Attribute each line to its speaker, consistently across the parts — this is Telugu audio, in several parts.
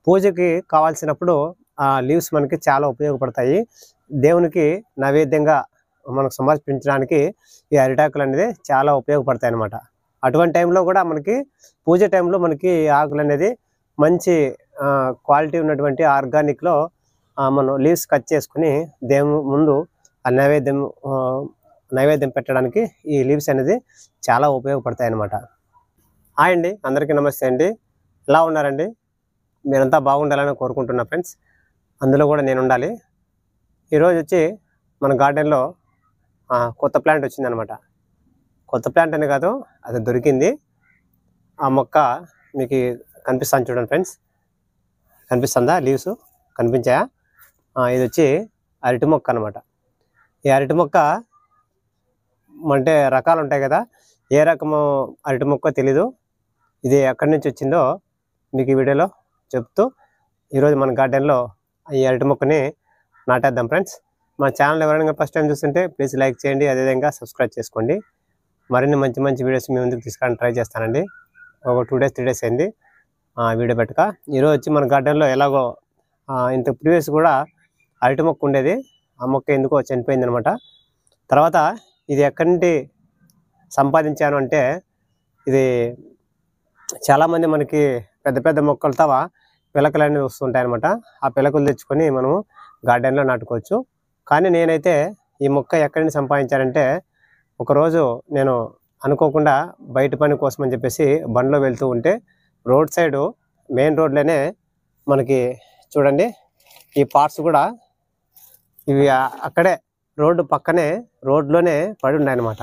Speaker 1: పూజకి కావాల్సినప్పుడు లీవ్స్ మనకి చాలా ఉపయోగపడతాయి. దేవునికి నైవేద్యంగా మనకు సమర్పించడానికి ఈ అరిటాకులు అనేది చాలా ఉపయోగపడతాయి అన్నమాట. అటువంటి టైంలో కూడా మనకి పూజ టైంలో మనకి ఆకులు అనేది మంచి క్వాలిటీ ఉన్నటువంటి ఆర్గానిక్లో మనం లీవ్స్ కట్ చేసుకుని దేవుని ముందు నైవేద్యం పెట్టడానికి ఈ లీవ్స్ అనేది చాలా ఉపయోగపడతాయి అన్నమాట. హాయ్ అండి, అందరికీ నమస్తే అండి. ఎలా ఉన్నారండి? మీరంతా బాగుండాలని కోరుకుంటున్నా ఫ్రెండ్స్. అందులో కూడా నేను ఉండాలి. ఈరోజు వచ్చి మన గార్డెన్లో కొత్త ప్లాంట్ వచ్చిందనమాట. కొత్త ప్లాంట్ అని కాదు, అది దొరికింది. ఆ మొక్క మీకు కనిపిస్తాను చూడండి ఫ్రెండ్స్. కనిపిస్తుందా? లీవ్స్ కనిపించాయా? ఇది వచ్చి అరటి మొక్క అనమాట. ఈ అరటి మొక్క అంటే రకాలు ఉంటాయి కదా, ఏ రకము అరటి మొక్క తెలీదు. ఇది ఎక్కడి నుంచి వచ్చిందో మీకు ఈ వీడియోలో చెప్తూ ఈరోజు మన గార్డెన్లో ఈ అరటి మొక్కని నాటేద్దాం ఫ్రెండ్స్. మన ఛానల్ ఎవరైనా ఫస్ట్ టైం చూస్తుంటే ప్లీజ్ లైక్ చేయండి, అదేవిధంగా సబ్స్క్రైబ్ చేసుకోండి. మరిన్ని మంచి మంచి వీడియోస్ మీ ముందుకు తీసుకురావడానికి ట్రై చేస్తానండి. ఒక 2 days 3 days అయింది వీడియో పెట్టక. ఈరోజు వచ్చి మన గార్డెన్లో ఎలాగో ఇంత ప్రీవియస్ కూడా అరటి మొక్క ఉండేది, ఆ మొక్క ఎందుకో చనిపోయింది అనమాట. తర్వాత ఇది ఎక్కడి నుండి సంపాదించాను అంటే, ఇది చాలామంది మనకి పెద్ద పెద్ద మొక్కలతో పిలకలు అనేది వస్తుంటాయి అనమాట. ఆ పిలకలు తెచ్చుకొని మనము గార్డెన్లో నాటుకోవచ్చు. కానీ నేనైతే ఈ మొక్క ఎక్కడి నుండి సంపాదించానంటే, ఒకరోజు నేను అనుకోకుండా బయట పని కోసం అని చెప్పేసి బండిలో వెళ్తూ ఉంటే రోడ్ సైడు మెయిన్ రోడ్లోనే మనకి చూడండి ఈ పార్ట్స్ కూడా ఇవి అక్కడే రోడ్డు పక్కనే రోడ్లోనే పడి ఉన్నాయి అనమాట.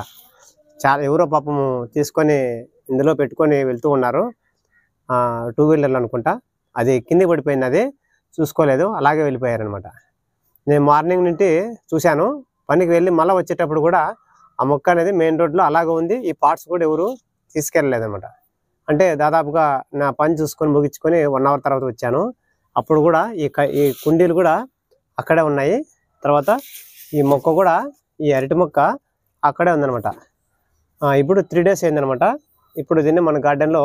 Speaker 1: చాలా ఎవరో పాపము తీసుకొని ఇందులో పెట్టుకొని వెళ్తూ ఉన్నారు, 2 వీలర్లు అనుకుంటా. అది కింద పడిపోయింది, అది చూసుకోలేదు, అలాగే వెళ్ళిపోయారనమాట. నేను మార్నింగ్ నుండి చూశాను, పనికి వెళ్ళి మళ్ళీ వచ్చేటప్పుడు కూడా ఆ మొక్క అనేది మెయిన్ రోడ్లో అలాగే ఉంది. ఈ పార్ట్స్ కూడా ఎవరు తీసుకెళ్ళలేదన్నమాట. అంటే దాదాపుగా నా పని చూసుకొని ముగించుకొని 1 hour తర్వాత వచ్చాను. అప్పుడు కూడా ఈ కుండీలు కూడా అక్కడే ఉన్నాయి. తర్వాత ఈ మొక్క కూడా, ఈ అరటి మొక్క అక్కడే ఉందన్నమాట. ఇప్పుడు 3 days అయిందనమాట. ఇప్పుడు దీన్ని మన గార్డెన్లో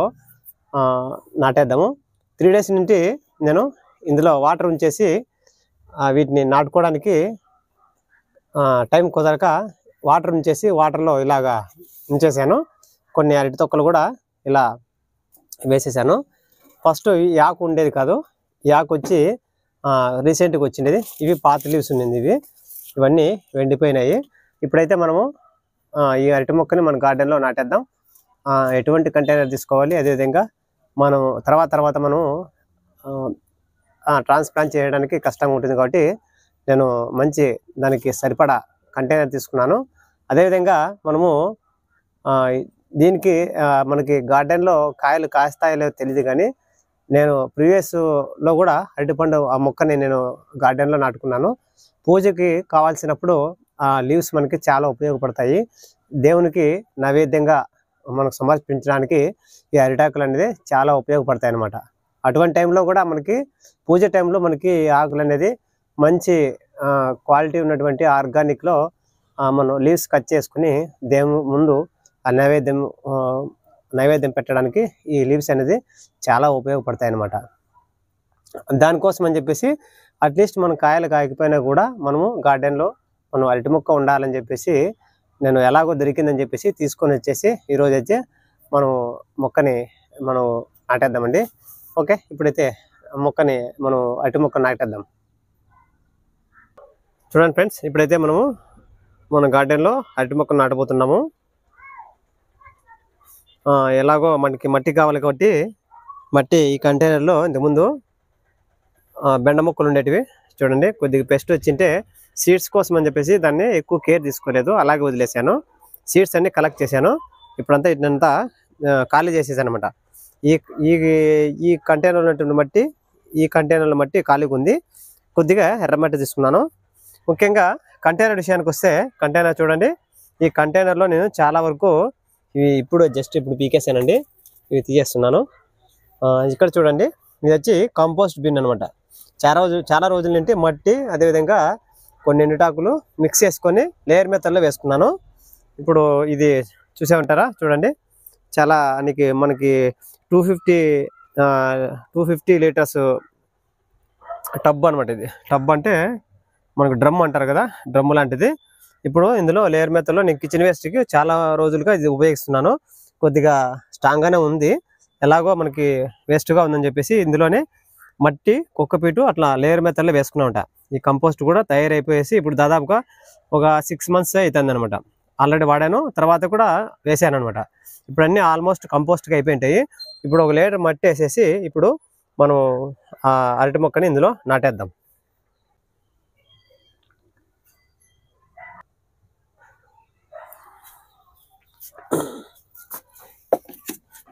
Speaker 1: నాటేద్దాము. 3 days నుండి నేను ఇందులో వాటర్ ఉంచేసి వీటిని నాటుకోవడానికి టైం కుదరక వాటర్ ఉంచేసి వాటర్లో ఇలాగా ఉంచేసాను. కొన్ని అరటి తొక్కలు కూడా ఇలా వేసేసాను. ఫస్ట్ ఈ ఆకు ఉండేది కాదు, ఈ ఆకు వచ్చి రీసెంట్గా వచ్చిండేది. ఇవి పాత లీవ్స్ ఉండింది, ఇవన్నీ ఎండిపోయినాయి. ఇప్పుడైతే మనము ఈ అరటి మొక్కని మన గార్డెన్లో నాటేద్దాం. ఎటువంటి కంటైనర్ తీసుకోవాలి, అదేవిధంగా మనం తర్వాత మనం ట్రాన్స్ప్లాంట్ చేయడానికి కష్టంగా ఉంటుంది కాబట్టి నేను మంచి దానికి సరిపడా కంటైనర్ తీసుకున్నాను. అదేవిధంగా మనము దీనికి మనకి గార్డెన్లో కాయలు కాస్తాయో తెలియదు, కానీ నేను ప్రీవియస్లో కూడా అరటిపండు ఆ మొక్కని నేను గార్డెన్లో నాటుకున్నాను. పూజకి కావాల్సినప్పుడు లీవ్స్ మనకి చాలా ఉపయోగపడతాయి. దేవునికి నైవేద్యంగా మనకు సమర్పించడానికి ఈ అరిటాకులు అనేది చాలా ఉపయోగపడతాయి అన్నమాట. అటువంటి టైంలో కూడా మనకి పూజ టైంలో మనకి ఆకులు అనేది మంచి క్వాలిటీ ఉన్నటువంటి ఆర్గానిక్లో మనం లీవ్స్ కట్ చేసుకుని దేవుని ముందు నైవేద్యం పెట్టడానికి ఈ లీవ్స్ అనేది చాలా ఉపయోగపడతాయి అన్నమాట. దానికోసం అని చెప్పేసి అట్లీస్ట్ మన కాయలు కాయకపోయినా కూడా మనము గార్డెన్లో మనం అరటి మొక్క ఉండాలని చెప్పేసి నేను ఎలాగో దొరికిందని చెప్పేసి తీసుకొని వచ్చేసి ఈరోజు అయితే మనం మొక్కని మనం నాటేద్దామండి. ఓకే, ఇప్పుడైతే మొక్కని మనం అరటి మొక్క నాటేద్దాం. చూడండి ఫ్రెండ్స్, ఇప్పుడైతే మనము మన గార్డెన్లో అరటి మొక్కను నాటబోతున్నాము. ఎలాగో మనకి మట్టి కావాలి కాబట్టి మట్టి ఈ కంటైనర్లో ఇంతకుముందు బెండ మొక్కలు ఉండేటివి చూడండి, కొద్దిగా పెస్ట్ వచ్చింటే సీడ్స్ కోసం అని చెప్పేసి దాన్ని ఎక్కువ కేర్ తీసుకోలేదు, అలాగే వదిలేసాను. సీడ్స్ అన్ని కలెక్ట్ చేశాను. ఇప్పుడంతా ఇదంతా ఖాళీ చేసేసాను అనమాట. ఈ కంటైనర్ ఉన్నటువంటి మట్టి, ఈ కంటైనర్ల మట్టి ఖాళీగా ఉంది. కొద్దిగా ఎర్రమట్టి తీసుకున్నాను. ముఖ్యంగా కంటైనర్ విషయానికి వస్తే, కంటైనర్ చూడండి, ఈ కంటైనర్లో నేను చాలా వరకు ఇవి ఇప్పుడు పీకేసానండి, ఇవి తీసేస్తున్నాను. ఇక్కడ చూడండి, ఇది వచ్చి కంపోస్ట్ బిన్ అనమాట. చాలా రోజుల నుండి మట్టి అదేవిధంగా కొన్ని ఎండుటాకులు మిక్స్ చేసుకొని లేయర్ మెథడ్లో వేసుకున్నాను. ఇప్పుడు ఇది చూసే ఉంటారా చూడండి, చాలా మనకి 250 లీటర్స్ టబ్ అనమాట. ఇది టబ్ అంటే మనకు డ్రమ్ అంటారు కదా, డ్రమ్ లాంటిది. ఇప్పుడు ఇందులో లేయర్ మెథడ్లో నేను కిచెన్ వేస్ట్కి చాలా రోజులుగా ఇది ఉపయోగిస్తున్నాను. కొద్దిగా స్ట్రాంగ్గానే ఉంది, ఎలాగో మనకి వేస్ట్గా ఉందని చెప్పేసి ఇందులోనే మట్టి కుక్కపీటు అట్లా లేయర్ మెథడ్లో వేసుకున్నా ఉంటా. ఈ కంపోస్ట్ కూడా తయారైపోయేసి ఇప్పుడు దాదాపుగా ఒక 6 months అవుతుంది అనమాట. ఆల్రెడీ వాడాను, తర్వాత కూడా వేసాను అనమాట. ఇప్పుడు అన్నీ ఆల్మోస్ట్ కంపోస్ట్గా అయిపోయింటాయి. ఇప్పుడు ఒక లేయర్ మట్టి వేసేసి ఇప్పుడు మనం ఆ అరటి మొక్కని ఇందులో నాటేద్దాం.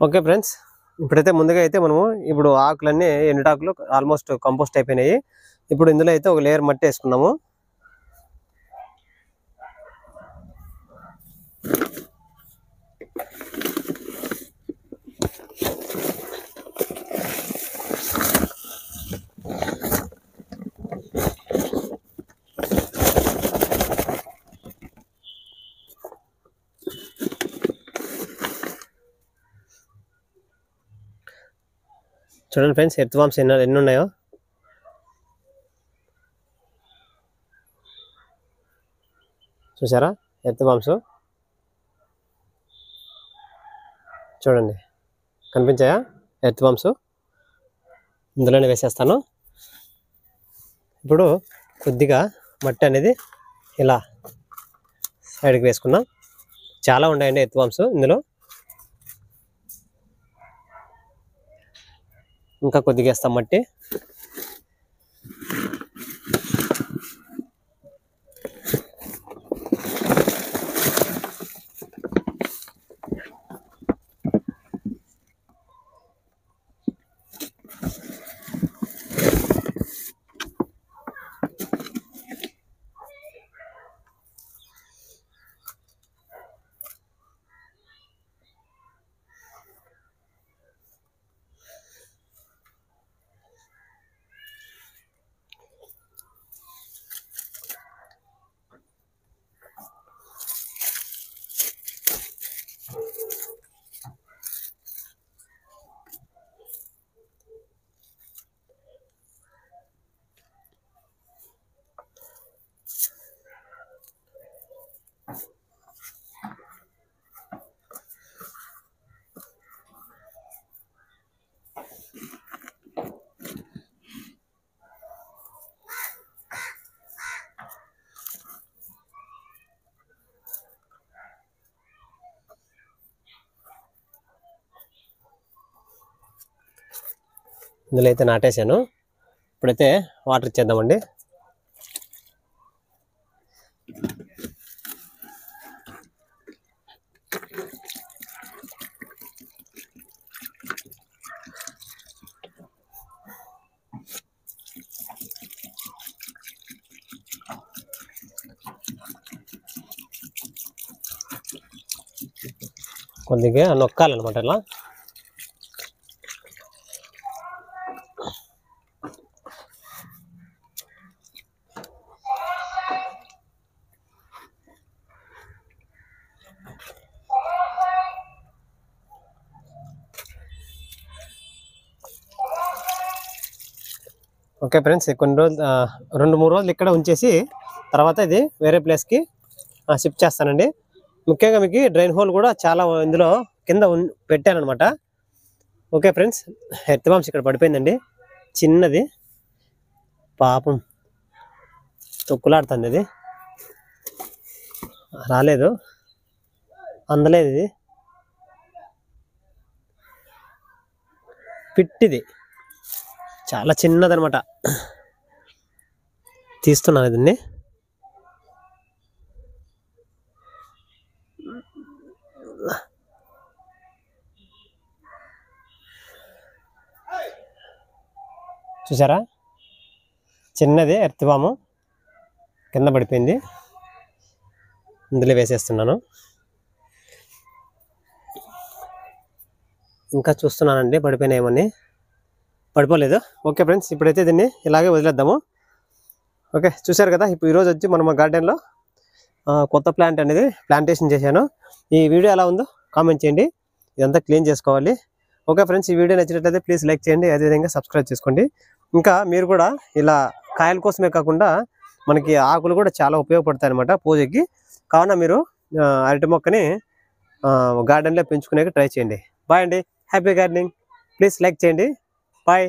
Speaker 1: ఓకే ఫ్రెండ్స్, ఇప్పుడైతే ముందుగా అయితే మనము ఇప్పుడు ఆకులన్నీ ఎండుటాకులు ఆల్మోస్ట్ కంపోస్ట్ అయిపోయినాయి. ఇప్పుడు ఇందులో అయితే ఒక లేయర్ మట్టి వేసుకున్నాము. చూడండి ఫ్రెండ్స్, ఎర్త్ వామ్స్ ఎన్ని ఉన్నాయో. చూసారా ఎర్త్ వామ్స్? చూడండి, కనిపించాయా ఎర్త్ వామ్స్? ఇందులోనే వేసేస్తాను. ఇప్పుడు కొద్దిగా మట్టి అనేది ఇలా సైడ్కి వేసుకున్నాం. చాలా ఉన్నాయండి ఎర్త్ వామ్స్ ఇందులో. ఇంకా కొద్దిగా వేస్తాం మట్టి. ఇందులో అయితే నాటేశాను. ఇప్పుడైతే వాటర్ ఇచ్చేద్దామండి. కొద్దిగా నొక్కాలన్నమాట ఇలా. ఓకే ఫ్రెండ్స్, కొన్ని రోజులు 2-3 రోజులు ఇక్కడ ఉంచేసి తర్వాత ఇది వేరే ప్లేస్కి షిఫ్ట్ చేస్తానండి. ముఖ్యంగా మీకు డ్రైన్ హోల్ కూడా చాలా ఇందులో కింద పెట్టాను అనమాట. ఓకే ఫ్రెండ్స్, ఎర్త్ వామ్స్ ఇక్కడ పడిపోయిందండి. చిన్నది పాపం తొక్కులాడుతుంది. అది రాలేదు, అందలేదు. ఇది పిట్టిది, చాలా చిన్నదనమాట. తీస్తున్నాను దీన్ని. చూసారా, చిన్నది ఎర్త్ వాము కింద పడిపోయింది. ఇందులో వేసేస్తున్నాను. ఇంకా చూస్తున్నానండి పడిపోయినాయేమని. పడిపోలేదు. ఓకే ఫ్రెండ్స్, ఇప్పుడైతే దీన్ని ఇలాగే వదిలేద్దాము. ఓకే, చూసారు కదా. ఇప్పుడు ఈరోజు వచ్చి మనం గార్డెన్లో కొత్త ప్లాంట్ అనేది ప్లాంటేషన్ చేశాను. ఈ వీడియో ఎలా ఉందో కామెంట్ చేయండి. ఇదంతా క్లీన్ చేసుకోవాలి. ఓకే ఫ్రెండ్స్, ఈ వీడియో నచ్చినట్లయితే ప్లీజ్ లైక్ చేయండి, అదేవిధంగా సబ్స్క్రైబ్ చేసుకోండి. ఇంకా మీరు కూడా ఇలా కాయల కోసమే కాకుండా మనకి ఆకులు కూడా చాలా ఉపయోగపడతాయి అనమాట పూజకి. కావున మీరు అరటి మొక్కని గార్డెన్లో పెంచుకునే ట్రై చేయండి. బాయ్ అండి, హ్యాపీ గార్డెనింగ్. ప్లీజ్ లైక్ చేయండి. బాయ్.